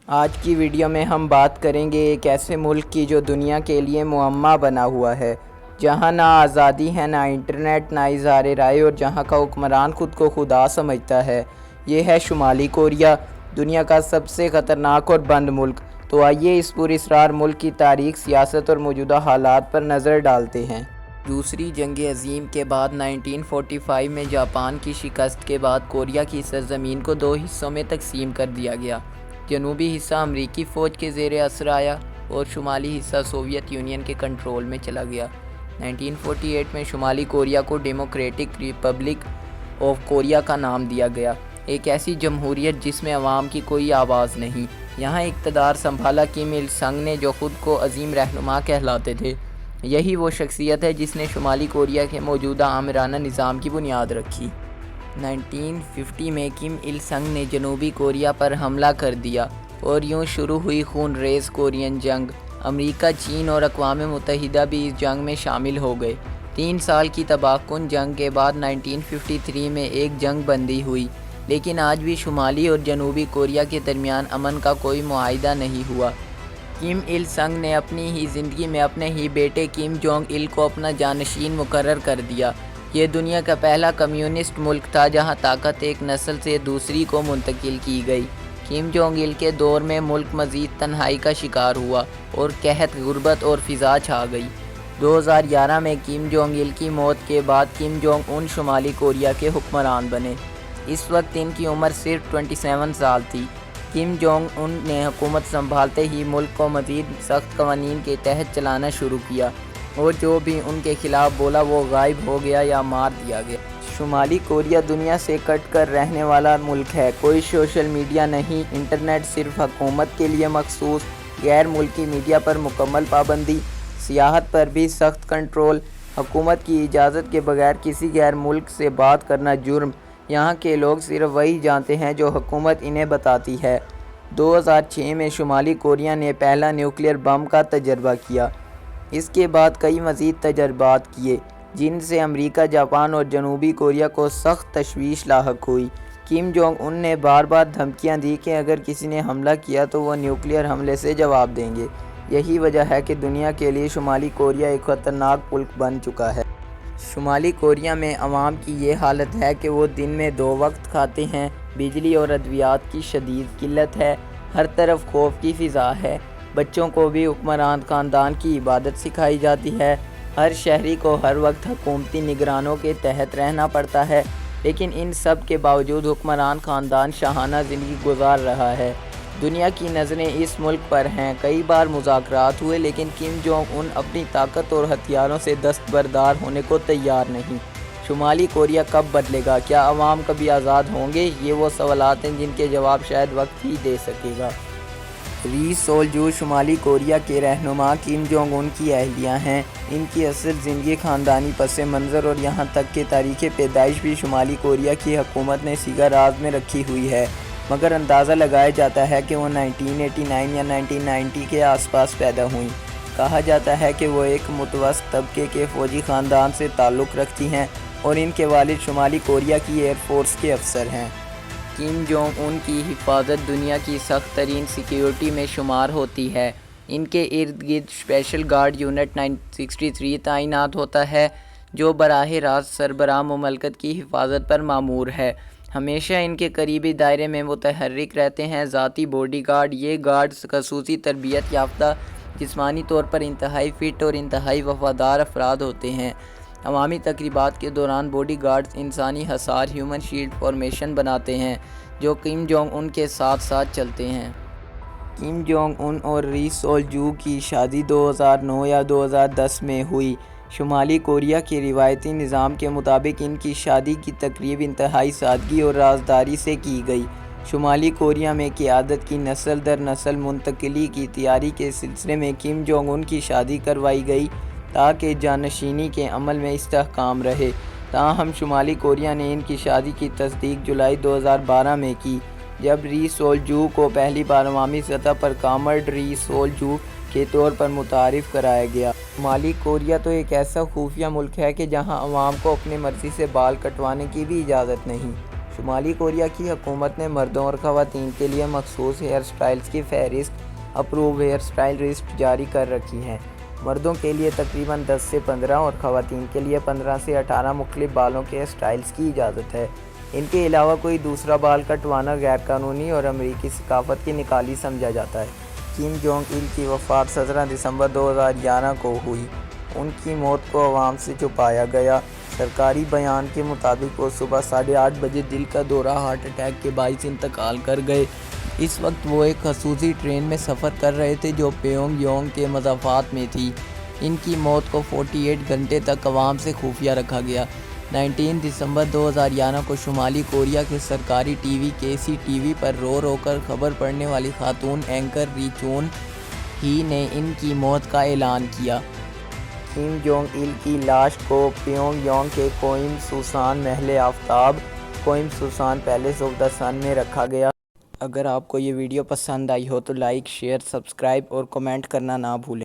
آج کی ویڈیو میں ہم بات کریں گے ایک ایسے ملک کی جو دنیا کے لیے معمہ بنا ہوا ہے، جہاں نہ آزادی ہے، نہ انٹرنیٹ، نہ اظہار رائے، اور جہاں کا حکمران خود کو خدا سمجھتا ہے۔ یہ ہے شمالی کوریا، دنیا کا سب سے خطرناک اور بند ملک۔ تو آئیے اس پراسرار ملک کی تاریخ، سیاست اور موجودہ حالات پر نظر ڈالتے ہیں۔ دوسری جنگ عظیم کے بعد 1945 میں جاپان کی شکست کے بعد کوریا کی سرزمین کو دو حصوں میں تقسیم کر دیا گیا۔ جنوبی حصہ امریکی فوج کے زیر اثر آیا اور شمالی حصہ سوویت یونین کے کنٹرول میں چلا گیا۔ 1948 میں شمالی کوریا کو ڈیموکریٹک ریپبلک آف کوریا کا نام دیا گیا، ایک ایسی جمہوریت جس میں عوام کی کوئی آواز نہیں۔ یہاں اقتدار سنبھالا کم il سنگ نے، جو خود کو عظیم رہنما کہلاتے تھے۔ یہی وہ شخصیت ہے جس نے شمالی کوریا کے موجودہ آمرانہ نظام کی بنیاد رکھی۔ 1950 میں کم il سنگ نے جنوبی کوریا پر حملہ کر دیا اور یوں شروع ہوئی خون ریز کورین جنگ۔ امریکہ، چین اور اقوام متحدہ بھی اس جنگ میں شامل ہو گئے۔ 3 سال کی تباہ کن جنگ کے بعد 1953 میں ایک جنگ بندی ہوئی، لیکن آج بھی شمالی اور جنوبی کوریا کے درمیان امن کا کوئی معاہدہ نہیں ہوا۔ کم il سنگ نے اپنی ہی زندگی میں اپنے ہی بیٹے کم جونگ il کو اپنا جانشین مقرر کر دیا۔ یہ دنیا کا پہلا کمیونسٹ ملک تھا جہاں طاقت ایک نسل سے دوسری کو منتقل کی گئی۔ کم جونگ il کے دور میں ملک مزید تنہائی کا شکار ہوا اور قحط، غربت اور فضا چھا گئی۔ 2011 میں کم جونگ il کی موت کے بعد کم جونگ un شمالی کوریا کے حکمران بنے۔ اس وقت ان کی عمر صرف 27 سال تھی۔ کم جونگ un نے حکومت سنبھالتے ہی ملک کو مزید سخت قوانین کے تحت چلانا شروع کیا، اور جو بھی ان کے خلاف بولا وہ غائب ہو گیا یا مار دیا گیا۔ شمالی کوریا دنیا سے کٹ کر رہنے والا ملک ہے۔ کوئی سوشل میڈیا نہیں، انٹرنیٹ صرف حکومت کے لیے مخصوص، غیر ملکی میڈیا پر مکمل پابندی، سیاحت پر بھی سخت کنٹرول، حکومت کی اجازت کے بغیر کسی غیر ملک سے بات کرنا جرم۔ یہاں کے لوگ صرف وہی جانتے ہیں جو حکومت انہیں بتاتی ہے۔ 2006 میں شمالی کوریا نے پہلا نیوکلیئر بم کا تجربہ کیا۔ اس کے بعد کئی مزید تجربات کیے، جن سے امریکہ، جاپان اور جنوبی کوریا کو سخت تشویش لاحق ہوئی۔ کم جونگ un نے بار بار دھمکیاں دی کہ اگر کسی نے حملہ کیا تو وہ نیوکلیئر حملے سے جواب دیں گے۔ یہی وجہ ہے کہ دنیا کے لیے شمالی کوریا ایک خطرناک ملک بن چکا ہے۔ شمالی کوریا میں عوام کی یہ حالت ہے کہ وہ دن میں 2 وقت کھاتے ہیں، بجلی اور ادویات کی شدید قلت ہے، ہر طرف خوف کی فضا ہے۔ بچوں کو بھی حکمران خاندان کی عبادت سکھائی جاتی ہے۔ ہر شہری کو ہر وقت حکومتی نگرانوں کے تحت رہنا پڑتا ہے، لیکن ان سب کے باوجود حکمران خاندان شاہانہ زندگی گزار رہا ہے۔ دنیا کی نظریں اس ملک پر ہیں۔ کئی بار مذاکرات ہوئے، لیکن کم جونگ un اپنی طاقت اور ہتھیاروں سے دستبردار ہونے کو تیار نہیں۔ شمالی کوریا کب بدلے گا؟ کیا عوام کبھی آزاد ہوں گے؟ یہ وہ سوالات ہیں جن کے جواب شاید وقت ہی دے سکے گا۔ ری سول جو شمالی کوریا کے رہنما کم جونگ un کی اہلیہ ہیں۔ ان کی اصل زندگی، خاندانی پس منظر اور یہاں تک کہ تاریخ پیدائش بھی شمالی کوریا کی حکومت نے سیگا راز میں رکھی ہوئی ہے، مگر اندازہ لگایا جاتا ہے کہ وہ 1989 یا 1990 کے آس پاس پیدا ہوئیں۔ کہا جاتا ہے کہ وہ ایک متوسط طبقے کے فوجی خاندان سے تعلق رکھتی ہیں اور ان کے والد شمالی کوریا کی ایئر فورس کے افسر ہیں۔ کم جونگ un کی حفاظت دنیا کی سخت ترین سیکیورٹی میں شمار ہوتی ہے۔ ان کے ارد گرد اسپیشل گارڈ یونٹ 963 تعینات ہوتا ہے، جو براہ راست سربراہ مملکت کی حفاظت پر مامور ہے۔ ہمیشہ ان کے قریبی دائرے میں متحرک رہتے ہیں ذاتی باڈی گارڈ۔ یہ گارڈز خصوصی تربیت یافتہ، جسمانی طور پر انتہائی فٹ اور انتہائی وفادار افراد ہوتے ہیں۔ عوامی تقریبات کے دوران باڈی گارڈز انسانی حصار ہیومن شیلڈ فارمیشن بناتے ہیں، جو کم جونگ un کے ساتھ ساتھ چلتے ہیں۔ کم جونگ un اور ری سول جو کی شادی 2009 یا 2010 میں ہوئی۔ شمالی کوریا کے روایتی نظام کے مطابق ان کی شادی کی تقریب انتہائی سادگی اور رازداری سے کی گئی۔ شمالی کوریا میں قیادت کی نسل در نسل منتقلی کی تیاری کے سلسلے میں کم جونگ un کی شادی کروائی گئی تاکہ جانشینی کے عمل میں استحکام رہے۔ تاہم شمالی کوریا نے ان کی شادی کی تصدیق جولائی 2012 میں کی، جب ری سول جو کو پہلی بار عوامی سطح پر کامرڈ ری سول جو کے طور پر متعارف کرایا گیا۔ شمالی کوریا تو ایک ایسا خفیہ ملک ہے کہ جہاں عوام کو اپنی مرضی سے بال کٹوانے کی بھی اجازت نہیں۔ شمالی کوریا کی حکومت نے مردوں اور خواتین کے لیے مخصوص ہیئر سٹائلز کی فہرست اپروو ہیئر سٹائل لسٹ جاری کر رکھی ہے۔ مردوں کے لیے تقریباً 10 سے 15 اور خواتین کے لیے 15 سے 18 مختلف بالوں کے سٹائلز کی اجازت ہے۔ ان کے علاوہ کوئی دوسرا بال کٹوانا غیر قانونی اور امریکی ثقافت کی نکالی سمجھا جاتا ہے۔ کم جونگ il کی وفات 17 دسمبر 2011 کو ہوئی۔ ان کی موت کو عوام سے چھپایا گیا۔ سرکاری بیان کے مطابق وہ صبح 8:30 بجے دل کا دورہ ہارٹ اٹیک کے باعث انتقال کر گئے۔ اس وقت وہ ایک خصوصی ٹرین میں سفر کر رہے تھے جو پیونگ یانگ کے مضافات میں تھی۔ ان کی موت کو 48 گھنٹے تک عوام سے خفیہ رکھا گیا۔ 19 دسمبر 2011 کو شمالی کوریا کے سرکاری ٹی وی KCTV پر رو رو کر خبر پڑھنے والی خاتون اینکر ری چون ہی نے ان کی موت کا اعلان کیا۔ کم جونگ il کی لاش کو پیونگ یانگ کے کوئم سوسان محل آفتاب کوئم سوسان پیلس آف دی سن میں رکھا گیا۔ اگر آپ کو یہ ویڈیو پسند آئی ہو تو لائک، شیئر، سبسکرائب اور کمنٹ کرنا نہ بھولیں۔